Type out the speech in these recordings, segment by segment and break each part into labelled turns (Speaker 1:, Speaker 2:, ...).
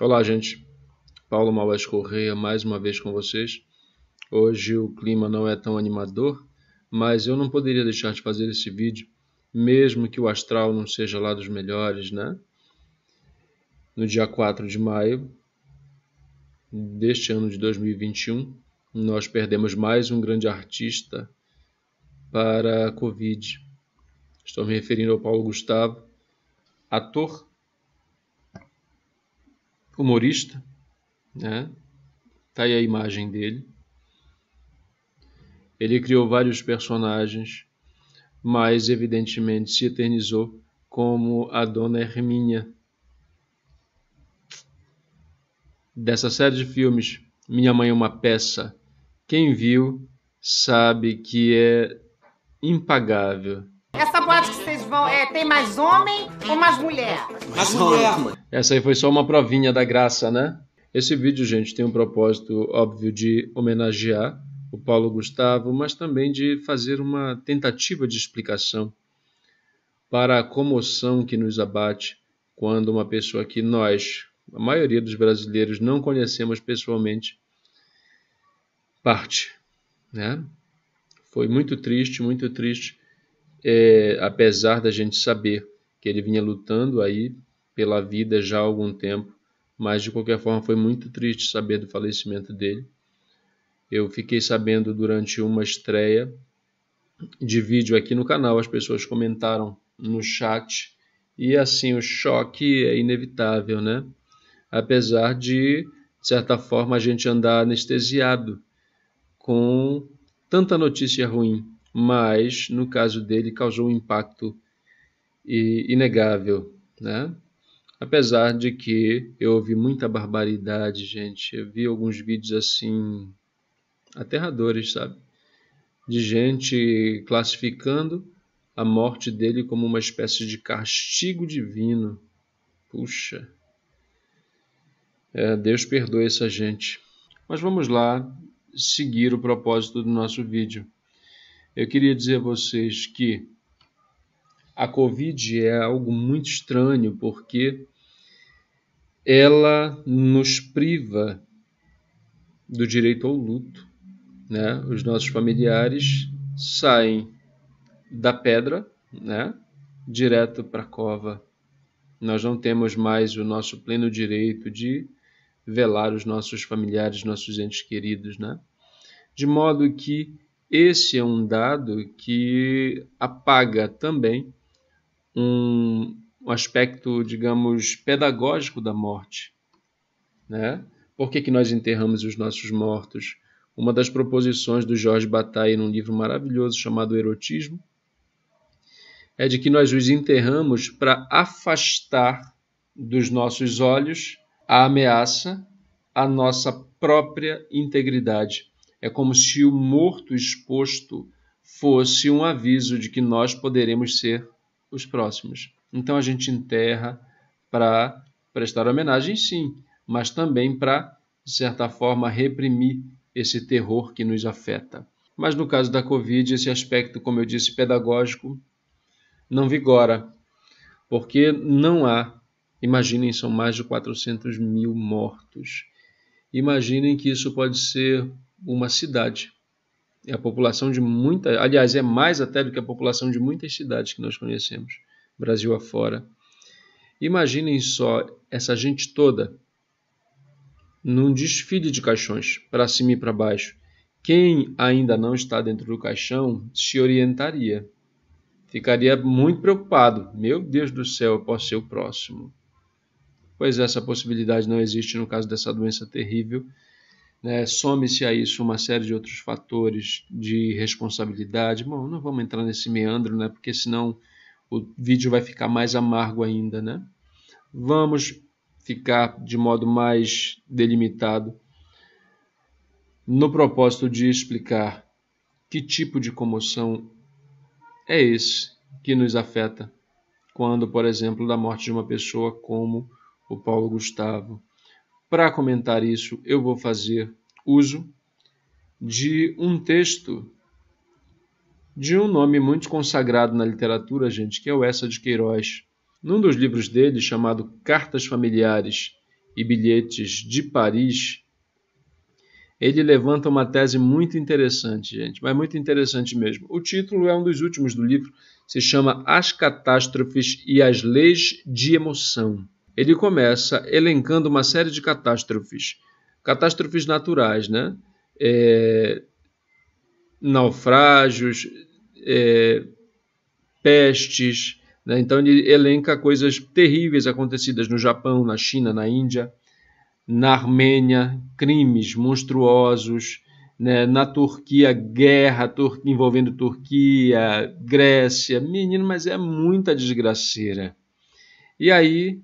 Speaker 1: Olá, gente. Paulo Malvas Correia, mais uma vez com vocês. Hoje o clima não é tão animador, mas eu não poderia deixar de fazer esse vídeo, mesmo que o astral não seja lá dos melhores, né? No dia 4 de maio deste ano de 2021, nós perdemos mais um grande artista para a Covid. Estou me referindo ao Paulo Gustavo, ator, humorista, né? Tá aí a imagem dele. Ele criou vários personagens, mas evidentemente se eternizou como a Dona Hermínia. Dessa série de filmes, Minha Mãe é uma Peça, quem viu sabe que é impagável.
Speaker 2: Essa boate que vocês vão, tem mais homem ou mais mulher?
Speaker 3: Mais mulher.
Speaker 1: Essa aí foi só uma provinha da graça, né? Esse vídeo, gente, tem um propósito óbvio de homenagear o Paulo Gustavo, mas também de fazer uma tentativa de explicação para a comoção que nos abate quando uma pessoa que nós, a maioria dos brasileiros, não conhecemos pessoalmente, parte, né? Foi muito triste, apesar da gente saber que ele vinha lutando aí pela vida já há algum tempo, mas de qualquer forma foi muito triste saber do falecimento dele. Eu fiquei sabendo durante uma estreia de vídeo aqui no canal, as pessoas comentaram no chat, e assim o choque é inevitável, né? Apesar de certa forma, a gente andar anestesiado com tanta notícia ruim, mas no caso dele causou um impacto inegável, né? Apesar de que eu ouvi muita barbaridade, gente, eu vi alguns vídeos assim aterradores, sabe? De gente classificando a morte dele como uma espécie de castigo divino. Puxa, Deus perdoe essa gente. Mas vamos lá seguir o propósito do nosso vídeo. Eu queria dizer a vocês que a Covid é algo muito estranho porque ela nos priva do direito ao luto, né? Os nossos familiares saem da pedra, né? Direto para a cova. Nós não temos mais o nosso pleno direito de velar os nossos familiares, nossos entes queridos, né? De modo que esse é um dado que apaga também um aspecto, digamos, pedagógico da morte, né? Por que nós enterramos os nossos mortos? Uma das proposições do Jorge Bataille num livro maravilhoso chamado Erotismo é de que nós os enterramos para afastar dos nossos olhos a ameaça à nossa própria integridade. É como se o morto exposto fosse um aviso de que nós poderemos ser os próximos. Então a gente enterra para prestar homenagem, sim, mas também para, de certa forma, reprimir esse terror que nos afeta. Mas no caso da Covid, esse aspecto, como eu disse, pedagógico, não vigora, porque não há, imaginem, são mais de 400 mil mortos. Imaginem que isso pode ser uma cidade. É a população de muita, aliás, é mais até do que a população de muitas cidades que nós conhecemos, Brasil afora. Imaginem só essa gente toda num desfile de caixões, para cima e para baixo. Quem ainda não está dentro do caixão se orientaria. Ficaria muito preocupado. Meu Deus do céu, eu posso ser o próximo. Pois essa possibilidade não existe no caso dessa doença terrível, né? Some-se a isso uma série de outros fatores de responsabilidade. Bom, não vamos entrar nesse meandro, né? Porque senão o vídeo vai ficar mais amargo ainda, né? Vamos ficar de modo mais delimitado no propósito de explicar que tipo de comoção é esse que nos afeta quando, por exemplo, da morte de uma pessoa como o Paulo Gustavo. Para comentar isso, eu vou fazer uso de um texto de um nome muito consagrado na literatura, gente, que é o Eça de Queiroz. Num dos livros dele, chamado Cartas Familiares e Bilhetes de Paris, ele levanta uma tese muito interessante, gente, mas muito interessante mesmo. O título é um dos últimos do livro, se chama As Catástrofes e as Leis de Emoção. Ele começa elencando uma série de catástrofes naturais, né? Naufrágios, pestes, né? Então ele elenca coisas terríveis acontecidas no Japão, na China, na Índia, na Armênia, crimes monstruosos, né? Na Turquia, guerra envolvendo Turquia, Grécia, menino, mas é muita desgraceira. E aí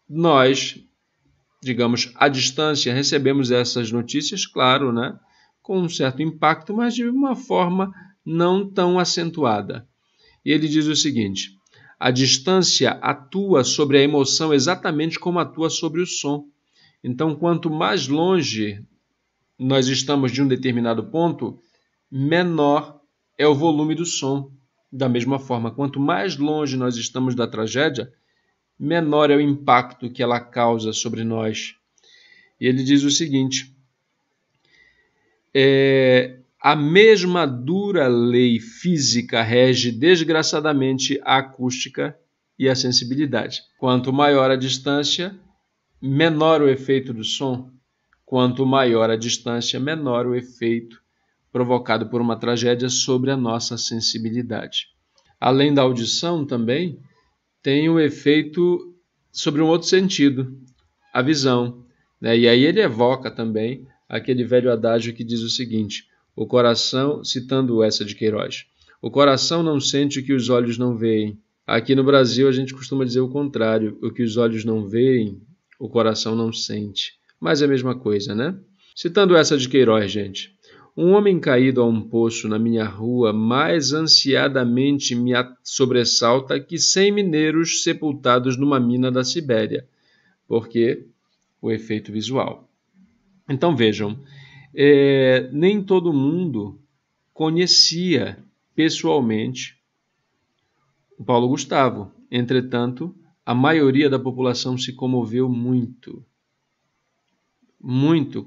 Speaker 1: nós, digamos, à distância, recebemos essas notícias, claro, né? Com um certo impacto, mas de uma forma não tão acentuada. E ele diz o seguinte: a distância atua sobre a emoção exatamente como atua sobre o som. Então, quanto mais longe nós estamos de um determinado ponto, menor é o volume do som. Da mesma forma, quanto mais longe nós estamos da tragédia, menor é o impacto que ela causa sobre nós. E ele diz o seguinte: a mesma dura lei física rege desgraçadamente a acústica e a sensibilidade. Quanto maior a distância, menor o efeito do som. Quanto maior a distância, menor o efeito provocado por uma tragédia sobre a nossa sensibilidade. Além da audição também, tem o efeito sobre um outro sentido, a visão, né? E aí ele evoca também aquele velho adágio que diz o seguinte: o coração, citando essa de Queiroz, o coração não sente o que os olhos não veem. Aqui no Brasil a gente costuma dizer o contrário: o que os olhos não veem, o coração não sente. Mas é a mesma coisa, né? Citando essa de Queiroz, gente: um homem caído a um poço na minha rua mais ansiadamente me sobressalta que 100 mineiros sepultados numa mina da Sibéria. Porque o efeito visual. Então vejam, nem todo mundo conhecia pessoalmente o Paulo Gustavo. Entretanto, a maioria da população se comoveu muito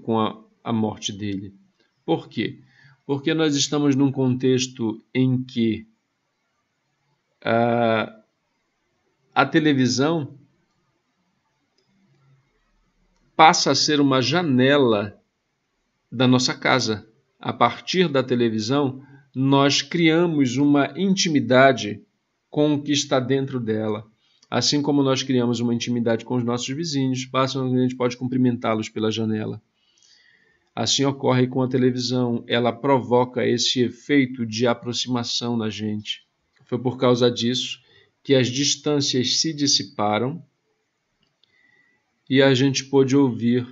Speaker 1: com a morte dele. Por quê? Porque nós estamos num contexto em que a televisão passa a ser uma janela da nossa casa. A partir da televisão, nós criamos uma intimidade com o que está dentro dela. Assim como nós criamos uma intimidade com os nossos vizinhos, a gente pode cumprimentá-los pela janela. Assim ocorre com a televisão, ela provoca esse efeito de aproximação na gente. Foi por causa disso que as distâncias se dissiparam e a gente pôde ouvir,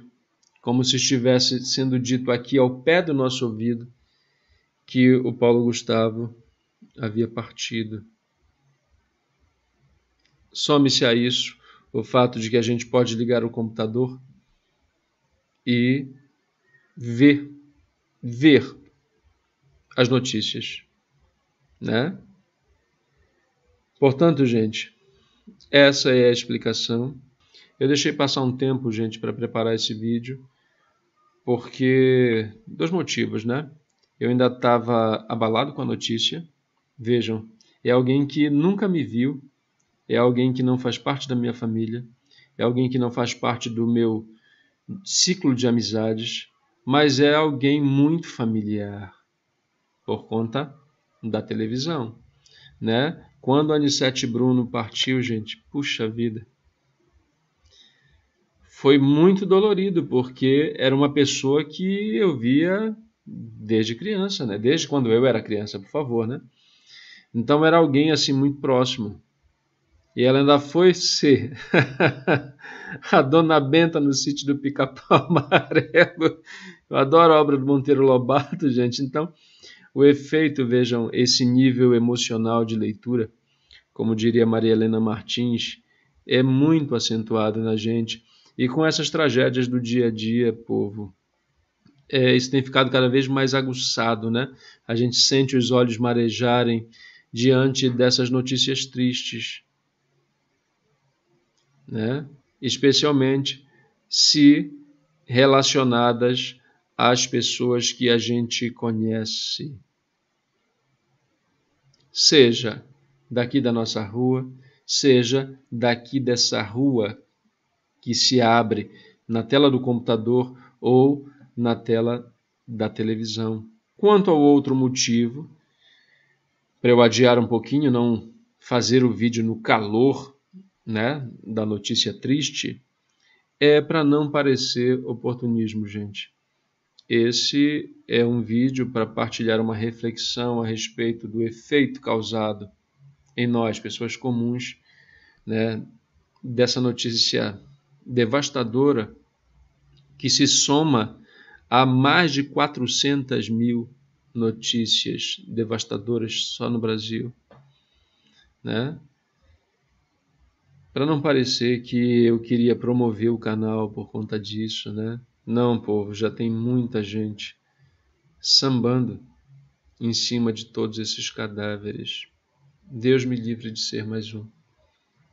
Speaker 1: como se estivesse sendo dito aqui ao pé do nosso ouvido, que o Paulo Gustavo havia partido. Some-se a isso o fato de que a gente pode ligar o computador e ver as notícias, né? Portanto, gente, essa é a explicação. Eu deixei passar um tempo, gente, para preparar esse vídeo, porque 2 motivos, né? Eu ainda estava abalado com a notícia. Vejam, é alguém que nunca me viu, é alguém que não faz parte da minha família, é alguém que não faz parte do meu ciclo de amizades, mas é alguém muito familiar, por conta da televisão, né? Quando a Anissete Bruno partiu, gente, puxa vida, foi muito dolorido, porque era uma pessoa que eu via desde criança, né? Desde quando eu era criança, por favor, né? Então era alguém assim muito próximo. E ela ainda foi ser a Dona Benta no sítio do Pica-Pau Amarelo. Eu adoro a obra do Monteiro Lobato, gente. Então, o efeito, vejam, esse nível emocional de leitura, como diria Maria Helena Martins, é muito acentuado na gente. E com essas tragédias do dia a dia, povo, isso tem ficado cada vez mais aguçado, né? A gente sente os olhos marejarem diante dessas notícias tristes, né? Especialmente se relacionadas às pessoas que a gente conhece. Seja daqui da nossa rua, seja daqui dessa rua que se abre na tela do computador ou na tela da televisão. Quanto ao outro motivo, para eu adiar um pouquinho, não fazer o vídeo no calor, né, da notícia triste, é para não parecer oportunismo, gente. Esse é um vídeo para partilhar uma reflexão a respeito do efeito causado em nós, pessoas comuns, né, dessa notícia devastadora que se soma a mais de 400 mil notícias devastadoras só no Brasil, né? Para não parecer que eu queria promover o canal por conta disso, né? Não, povo, já tem muita gente sambando em cima de todos esses cadáveres. Deus me livre de ser mais um,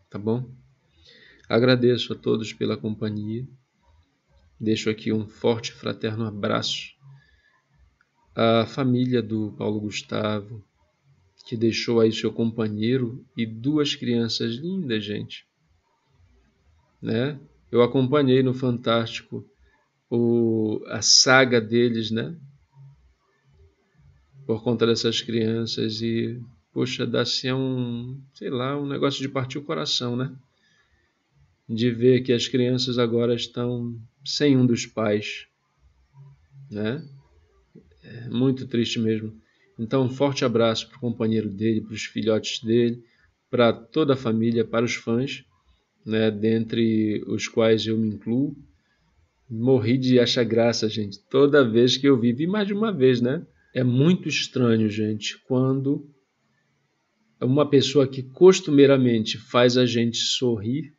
Speaker 1: tá bom? Agradeço a todos pela companhia. Deixo aqui um forte fraterno abraço à família do Paulo Gustavo, que deixou aí seu companheiro e 2 crianças lindas, gente. Né? Eu acompanhei no Fantástico a saga deles, né? Por conta dessas crianças e, poxa, dá-se sei lá, um negócio de partir o coração, né? De ver que as crianças agora estão sem um dos pais, né? É muito triste mesmo. Então, um forte abraço para o companheiro dele, para os filhotes dele, para toda a família, para os fãs, né? Dentre os quais eu me incluo. Morri de achar graça, gente, toda vez que eu vi mais de uma vez, né? É muito estranho, gente, quando uma pessoa que costumeiramente faz a gente sorrir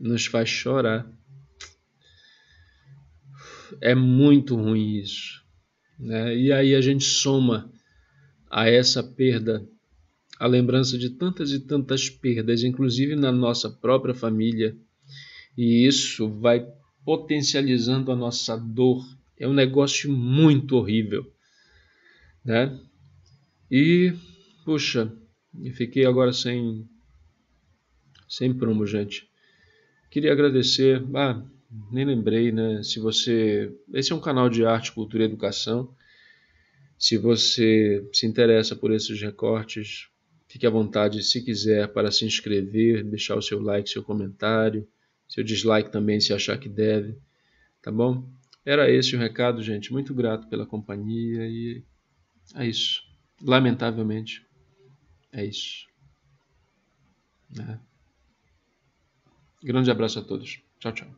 Speaker 1: nos faz chorar. É muito ruim isso, né? E aí a gente soma a essa perda a lembrança de tantas e tantas perdas, inclusive na nossa própria família, e isso vai potencializando a nossa dor. É um negócio muito horrível, né? E, puxa, eu fiquei agora sem prumo, gente. Queria agradecer, nem lembrei, né? Esse é um canal de arte, cultura e educação. Se você se interessa por esses recortes, fique à vontade, se quiser, para se inscrever, deixar o seu like, seu comentário, seu dislike também, se achar que deve, tá bom? Era esse o recado, gente. Muito grato pela companhia e é isso. Lamentavelmente, é isso. Né? Grande abraço a todos. Tchau, tchau.